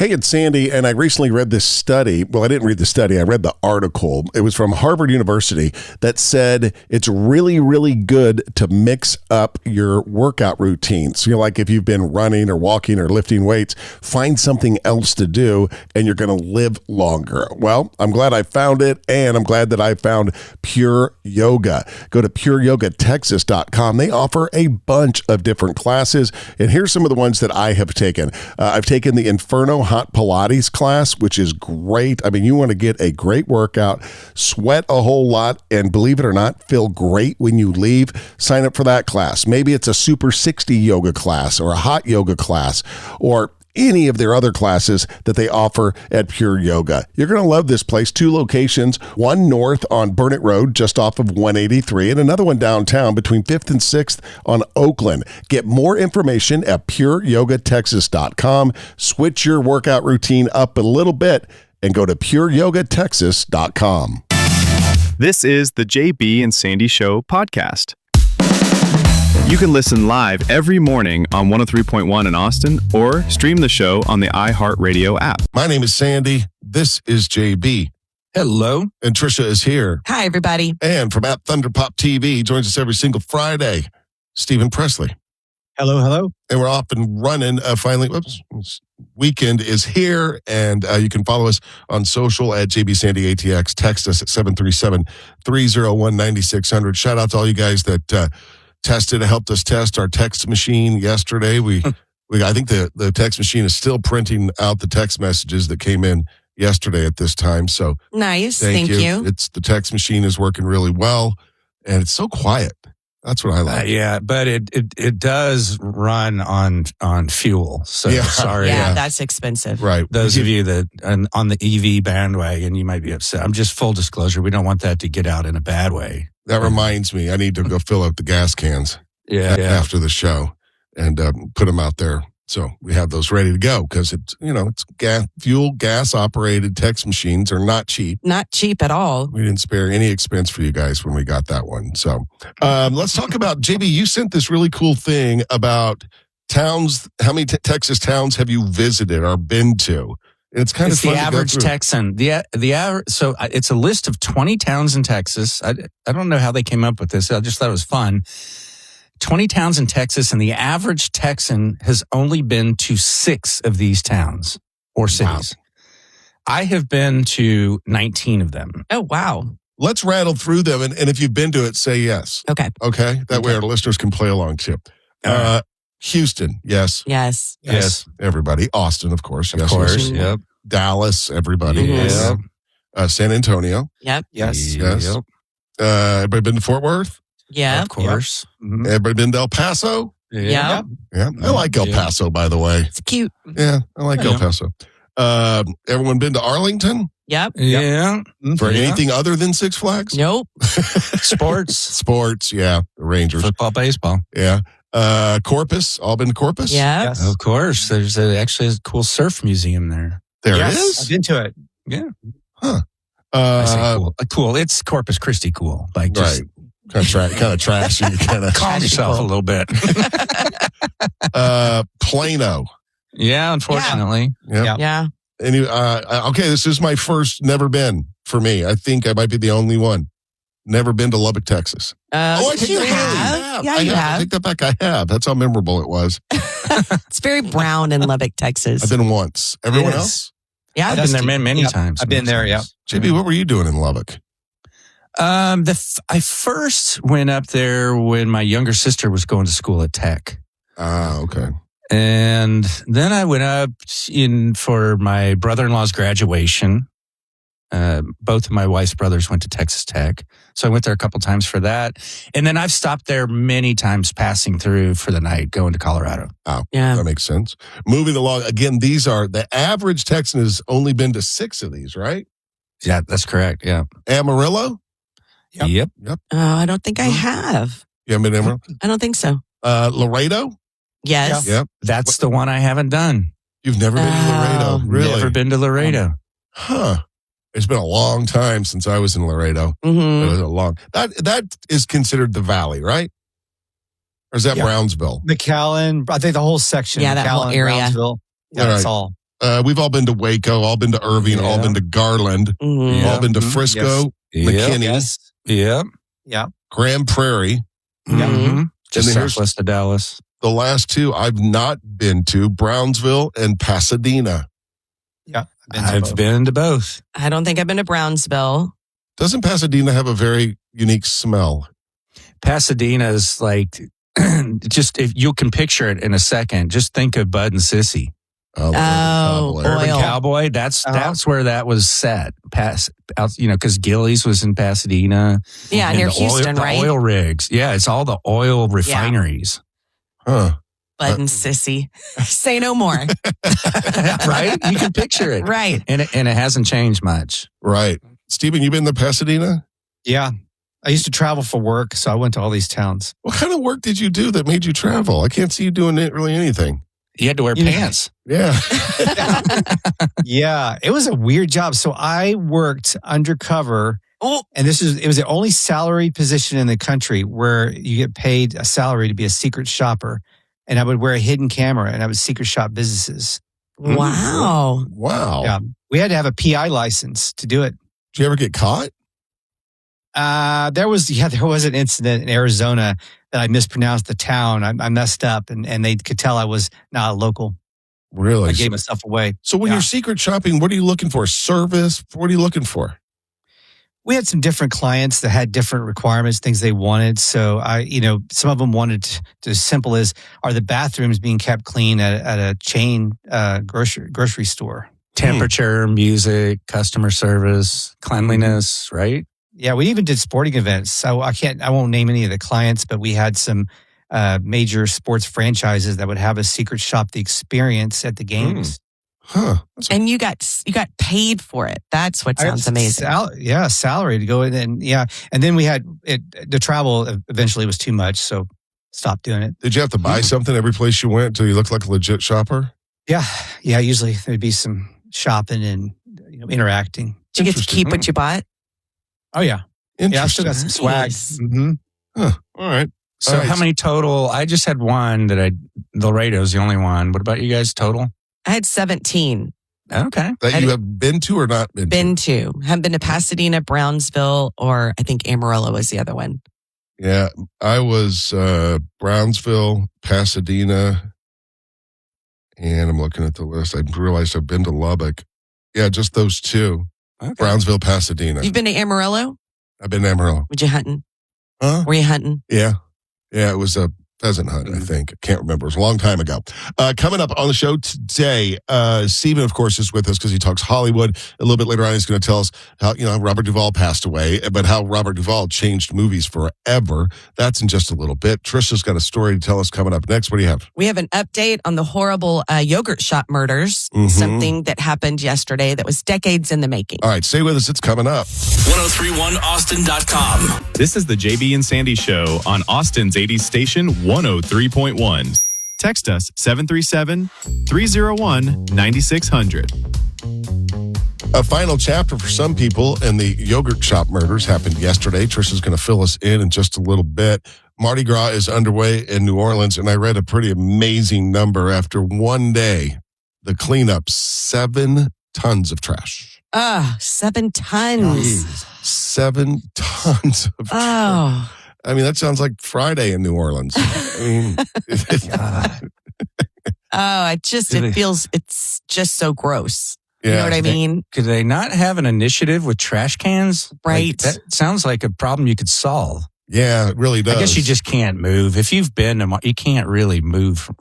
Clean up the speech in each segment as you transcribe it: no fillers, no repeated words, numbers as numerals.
Hey, it's Sandy, and I recently read this study. Well, I didn't read the study. I read the article. It was from Harvard University that said it's really, really good to mix up your workout routine. So, like if you've been running or walking or lifting weights, find something else to do, and you're going to live longer. Well, I'm glad I found it, and I'm glad that I found Pure Yoga. Go to pureyogatexas.com. They offer a bunch of different classes, and here's some of the ones that I have taken. I've taken the Inferno Hot Pilates class, which is great. I mean, you want to get a great workout, sweat a whole lot, and believe it or not, feel great when you leave. Sign up for that class. Maybe it's a Super 60 yoga class or a hot yoga class or any of their other classes that they offer at Pure Yoga. You're going to love this place. 2 locations, one north on Burnett Road, just off of 183, and another one downtown between 5th and 6th on Oakland. Get more information at pureyogatexas.com. Switch your workout routine up a little bit and go to pureyogatexas.com. This is the JB and Sandy Show podcast. You can listen live every morning on 103.1 in Austin or stream the show on the iHeartRadio app. My name is Sandy. This is JB. Hello. And Trisha is here. Hi, everybody. And from at Thunderpop TV, joins us every single Friday, Stephen Presley. Hello, hello. And we're off and running. Finally, weekend is here, and you can follow us on social at JBSandyATX. Text us at 737-301-9600. Shout out to all you guys that helped us test our text machine yesterday. I think the text machine is still printing out the text messages that came in yesterday at this time. So nice. Thank you. The text machine is working really well, and it's so quiet. That's what I like. Yeah, but it does run on fuel. So sorry. Yeah, that's expensive. Right. Those of you that on the EV bandwagon, you might be upset. I'm just full disclosure. We don't want that to get out in a bad way. That reminds me, I need to go fill up the gas cans after the show and put them out there. So we have those ready to go because it's gas operated text machines are not cheap. Not cheap at all. We didn't spare any expense for you guys when we got that one. So let's talk about, JB, you sent this really cool thing about towns. How many Texas towns have you visited or been to? It's kind of the average Texan. The average. So it's a list of 20 towns in Texas. I don't know how they came up with this. I just thought it was fun. 20 towns in Texas, and the average Texan has only been to 6 of these towns or cities. Wow. I have been to 19 of them. Oh, wow. Let's rattle through them, and if you've been to it, say yes. Okay. Okay? That way our listeners can play along too. Houston, yes. Yes. Everybody. Austin, of course. Of course, yep. Dallas, everybody. Mm-hmm. Yep. San Antonio. Yep. Yes. Yep. Everybody been to Fort Worth? Yeah. Of course. Yep. Mm-hmm. Everybody been to El Paso? Yeah. Yeah. I like El Paso, by the way. It's cute. Yeah, I like El Paso. Everyone been to Arlington? Yep. Yeah. For anything other than Six Flags? Nope. Sports, yeah. The Rangers. Football, baseball. Yeah. Corpus, all been to Corpus? Yeah. Yes. Of course. There's actually a cool surf museum there. There it is? I've been to it. Yeah. Huh. I say cool. Cool. It's Corpus Christi cool. Like just right. Kind of trashy. Kind of calm yourself a little bit. Plano. Yeah, unfortunately. Yeah. Okay, this is my first never been for me. I think I might be the only one. Never been to Lubbock, Texas. I think you have. Yeah, you have. I take that back. I have. That's how memorable it was. It's very brown in Lubbock, Texas. I've been once. Everyone else? Yeah, I've been there many times. I've been there, yeah. JB, what were you doing in Lubbock? I first went up there when my younger sister was going to school at Tech. Ah, okay. And then I went up for my brother-in-law's graduation. Both of my wife's brothers went to Texas Tech. So I went there a couple times for that. And then I've stopped there many times passing through for the night, going to Colorado. Oh, yeah. That makes sense. Moving along, again, the average Texan has only been to 6 of these, right? Yeah, that's correct. Yeah. Amarillo? Yep. I don't think I have. You haven't been to Amarillo? I don't think so. Laredo? Yes. Yep. That's the one I haven't done. You've never been to Laredo? Really? Never been to Laredo. Huh. It's been a long time since I was in Laredo. Mm-hmm. It was a long. That is considered the Valley, right? Or is that Brownsville? McAllen, I think the whole section. Yeah, that whole area. Brownsville. Yeah, that's all. We've all been to Waco, all been to Irving, all been to Garland, all been to Frisco, McKinney, Grand Prairie. Just and southwest of Dallas. The last two I've not been to, Brownsville and Pasadena. Yeah. I've been to both. I don't think I've been to Brownsville. Doesn't Pasadena have a very unique smell? Pasadena is like, just if you can picture it in a second, just think of Bud and Sissy. Urban Cowboy. That's where that was set. Because Gillies was in Pasadena. Yeah, near Houston, right? The oil rigs. Yeah, it's all the oil refineries. Huh. Bud and Sissy. Say no more. Right? You can picture it. Right. And it hasn't changed much. Right. Stephen, you been to Pasadena? Yeah. I used to travel for work, so I went to all these towns. What kind of work did you do that made you travel? I can't see you doing really anything. You had to wear pants. Yeah. Yeah. It was a weird job. So I worked undercover. And it was the only salary position in the country where you get paid a salary to be a secret shopper. And I would wear a hidden camera and I would secret shop businesses. Wow. Wow. Yeah. We had to have a PI license to do it. Did you ever get caught? There was an incident in Arizona that I mispronounced the town. I messed up and they could tell I was not a local. Really? I gave myself away. So when you're secret shopping, what are you looking for? Service? What are you looking for? We had some different clients that had different requirements, things they wanted. So some of them wanted to as simple as, are the bathrooms being kept clean at a chain grocery store? Temperature, music, customer service, cleanliness, right? Yeah, we even did sporting events. So I won't name any of the clients, but we had some major sports franchises that would have a secret shop the experience at the games. Huh. And you got paid for it. That's what sounds amazing. Salary to go in. And then we had the travel eventually was too much, so stopped doing it. Did you have to buy something every place you went until you looked like a legit shopper? Yeah. Usually there'd be some shopping and interacting. Did you get to keep what you bought? Oh yeah. Yeah, I still got some swag. Nice. Huh. All right. So how many total? I just had one Laredo's the only one. What about you guys total? I had 17. Okay. That you have been to or not been to? Been to. Haven't been to Pasadena, Brownsville, or I think Amarillo was the other one. Yeah. I was Brownsville, Pasadena, and I'm looking at the list. I realized I've been to Lubbock. Yeah, just those two. Okay. Brownsville, Pasadena. You've been to Amarillo? I've been to Amarillo. Were you hunting? Huh? Were you hunting? Yeah. Yeah, it was a pheasant hunt, I think. I can't remember. It was a long time ago. Coming up on the show today, Steven, of course, is with us because he talks Hollywood. A little bit later on, he's going to tell us how, Robert Duvall passed away, but how Robert Duvall changed movies forever. That's in just a little bit. Trisha's got a story to tell us coming up next. What do you have? We have an update on the horrible yogurt shop murders, something that happened yesterday that was decades in the making. All right, stay with us. It's coming up. 1031austin.com. This is the JB and Sandy Show on Austin's 80s station 103.1. Text us 737-301-9600. A final chapter for some people in the yogurt shop murders happened yesterday. Trisha's going to fill us in just a little bit. Mardi Gras is underway in New Orleans, and I read a pretty amazing number. After one day, the cleanup, 7 tons of trash. 7 tons. 7 tons of trash. I mean, that sounds like Friday in New Orleans. I mean, it's just so gross. Yeah. You know what I mean? Could they not have an initiative with trash cans? Right. That sounds like a problem you could solve. Yeah, it really does. I guess you just can't move. If you've been to, you can't really move.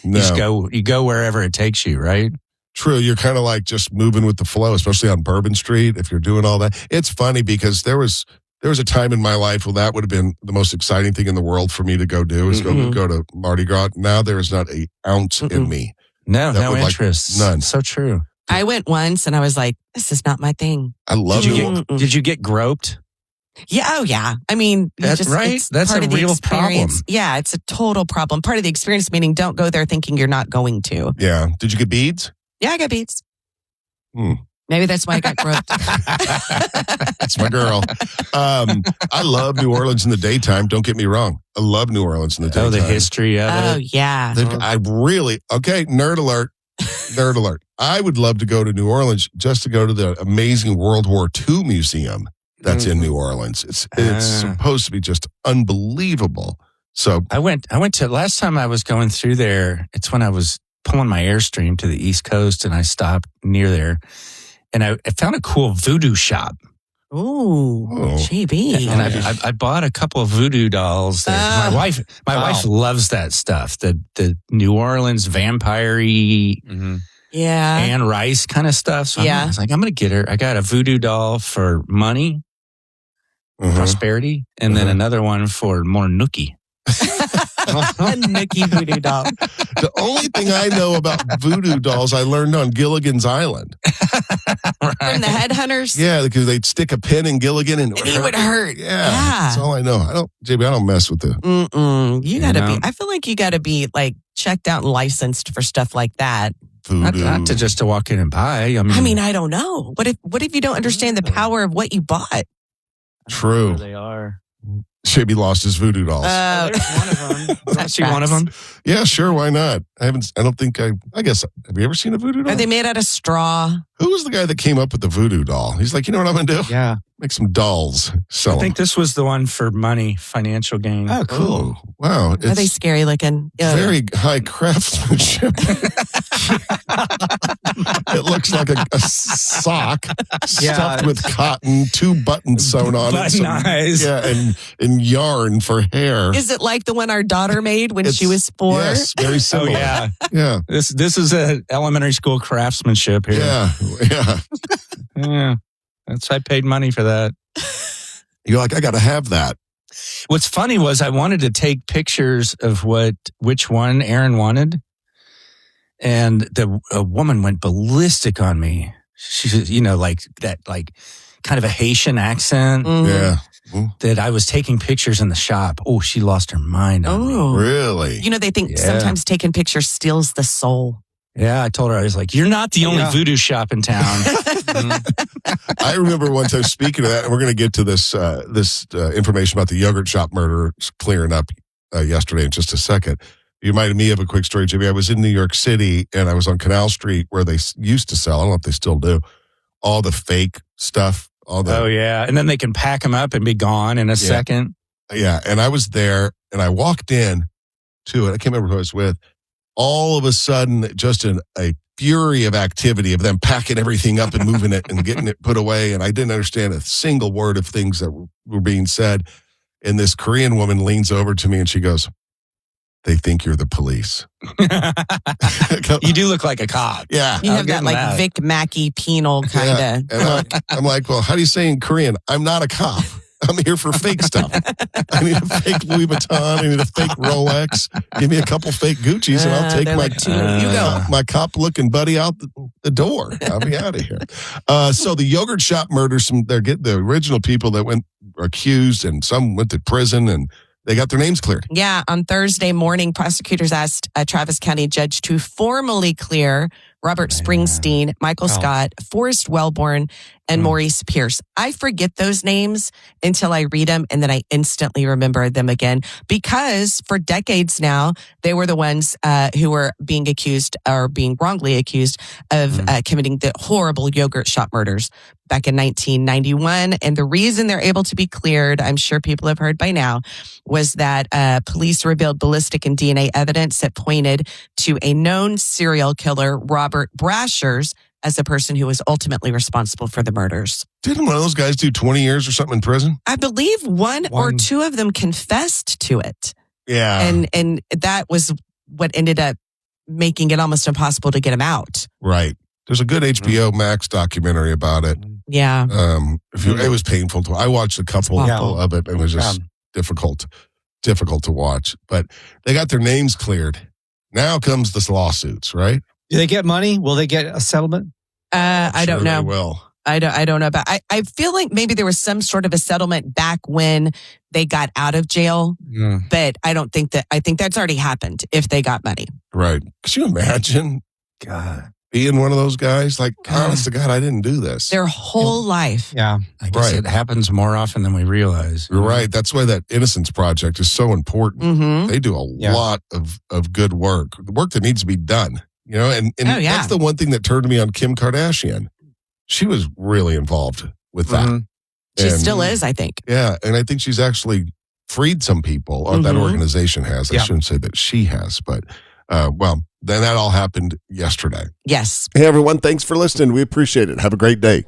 No. You go wherever it takes you, right? True. You're kind of like just moving with the flow, especially on Bourbon Street, if you're doing all that. It's funny because there was a time in my life where that would have been the most exciting thing in the world for me to go do is go to Mardi Gras. Now there is not an ounce in me. No interest. None. So true. I went once and I was like, this is not my thing. I love Did you get groped? Yeah. Oh, yeah. I mean, that's right. That's a real problem. Yeah, it's a total problem. Part of the experience, meaning don't go there thinking you're not going to. Yeah. Did you get beads? Yeah, I got beads. Maybe that's why I got groped. That's my girl. I love New Orleans in the daytime. Don't get me wrong. I love New Orleans in the daytime. Oh, the history of it. Oh, yeah. I really, okay, nerd alert. Nerd alert. I would love to go to New Orleans just to go to the amazing World War II museum that's in New Orleans. It's supposed to be just unbelievable. So I went to last time I was going through there. It's when I was pulling my Airstream to the East Coast, and I stopped near there, and I found a cool voodoo shop. Ooh, JB. And I bought a couple of voodoo dolls. My wife loves that stuff. The New Orleans vampire-y, Anne Rice kind of stuff. So I was like, I'm going to get her. I got a voodoo doll for money, prosperity, and then another one for more nookie. A nookie voodoo doll. The only thing I know about voodoo dolls I learned on Gilligan's Island. From the headhunters? Yeah, because they'd stick a pin in Gilligan and it would hurt. Yeah, that's all I know. I don't mess with it. You gotta be. I feel like you gotta be like checked out and licensed for stuff like that. Voodoo. Not to walk in and buy. I mean, I don't know. What if you don't understand the power of what you bought? True. Where they are. Shaby lost his voodoo dolls. There's one of them. I see one of them. Yeah, sure. Why not? I guess. Have you ever seen a voodoo doll? Are they made out of straw? Who was the guy that came up with the voodoo doll? He's like, you know what I'm going to do? Yeah. Make some dolls. Sell I think this was the one for money, financial gain. Oh, cool. Oh, wow. Are they scary looking? Very high craftsmanship. It looks like a sock stuffed with cotton, 2 buttons sewn on it. Eyes. Yeah, and yarn for hair. Is it like the one our daughter made when she was 4? Yes, very similar. Oh, yeah. Yeah. This is a elementary school craftsmanship here. Yeah. Yeah. I paid money for that. You're like, I got to have that. What's funny was I wanted to take pictures of which one Aaron wanted. And a woman went ballistic on me. She said, like that, like kind of a Haitian accent. Yeah. That I was taking pictures in the shop. Oh, she lost her mind on me. Really? They think sometimes taking pictures steals the soul. Yeah, I told her, I was like, you're not the only voodoo shop in town. I remember one time, speaking of that, and we're going to get to this information about the yogurt shop murder clearing up yesterday in just a second. You reminded me of a quick story, Jimmy. I was in New York City, and I was on Canal Street where they used to sell, I don't know if they still do, all the fake stuff. Oh, yeah. And then they can pack them up and be gone in a second. Yeah, and I was there, and I walked in to it. I can't remember who I was with. All of a sudden, just a fury of activity of them packing everything up and moving it and getting it put away. And I didn't understand a single word of things that were being said. And this Korean woman leans over to me and she goes, "They think you're the police." You do look like a cop. Yeah. You have that like Vic Mackey penal kind of. And I'm like, well, how do you say in Korean? I'm not a cop. I'm here for fake stuff. I need a fake Louis Vuitton. I need a fake Rolex. Give me a couple fake Gucci's and I'll take my cop-looking buddy out the door. I'll be out of here. So the yogurt shop murders, they're getting the original people that were accused and some went to prison and they got their names cleared. Yeah, on Thursday morning, prosecutors asked a Travis County judge to formally clear Robert Springsteen, Michael Scott, Forrest Wellborn, and Maurice Pierce. I forget those names until I read them, and then I instantly remember them again because for decades now, they were the ones who were being accused or being wrongly accused of committing the horrible yogurt shop murders back in 1991. And the reason they're able to be cleared, I'm sure people have heard by now, was that police revealed ballistic and DNA evidence that pointed to a known serial killer, Robert Brashers, as the person who was ultimately responsible for the murders. Didn't one of those guys do 20 years or something in prison? I believe one or two of them confessed to it. Yeah. And that was what ended up making it almost impossible to get him out. Right. There's a good HBO Max documentary about it. Yeah. It was painful to. I watched a couple of it, and it was just difficult to watch. But they got their names cleared. Now comes this lawsuits, right? Do they get money? Will they get a settlement? I don't know. They will. I don't know about. I feel like maybe there was some sort of a settlement back when they got out of jail, but I don't think that. I think that's already happened if they got money. Right? Could you imagine? God. Being one of those guys, like, honest to God, I didn't do this. Their whole life. Yeah. I guess it happens more often than we realize. You're right. That's why that Innocence Project is so important. Mm-hmm. They do a lot of good work, the work that needs to be done. You know, and that's the one thing that turned me on Kim Kardashian. She was really involved with that. Mm-hmm. She still is, I think. Yeah, and I think she's actually freed some people, or that organization has. I shouldn't say that she has, but then that all happened yesterday. Yes. Hey, everyone, thanks for listening. We appreciate it. Have a great day.